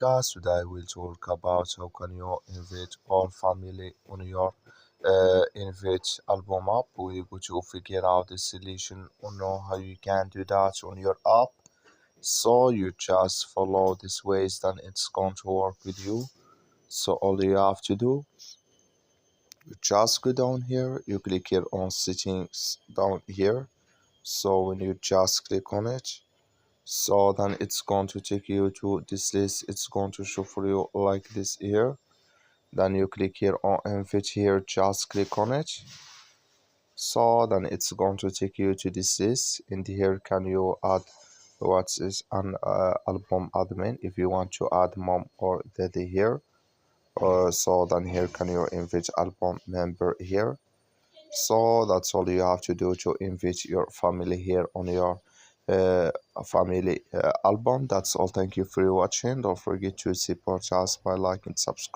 podcast. Today we'll talk about how can you invite all family on your invite album app. We're going to figure out the solution on how you can do that on your app. So you just follow these ways, then it's going to work with you. So all you have to do, you just go down here, you click here on settings down here. So when you just click on it, so then it's going to take you to this list. It's going to show for you like this here. Then you click here on invite here, just click on it. So then it's going to take you to this list. In here can you add what is an album admin if you want to add mom or daddy here. So then here can you invite album member here. So that's all you have to do to invite your family here on your uh, family album. That's all. Thank you for watching. Don't forget to support us by liking and subscribe.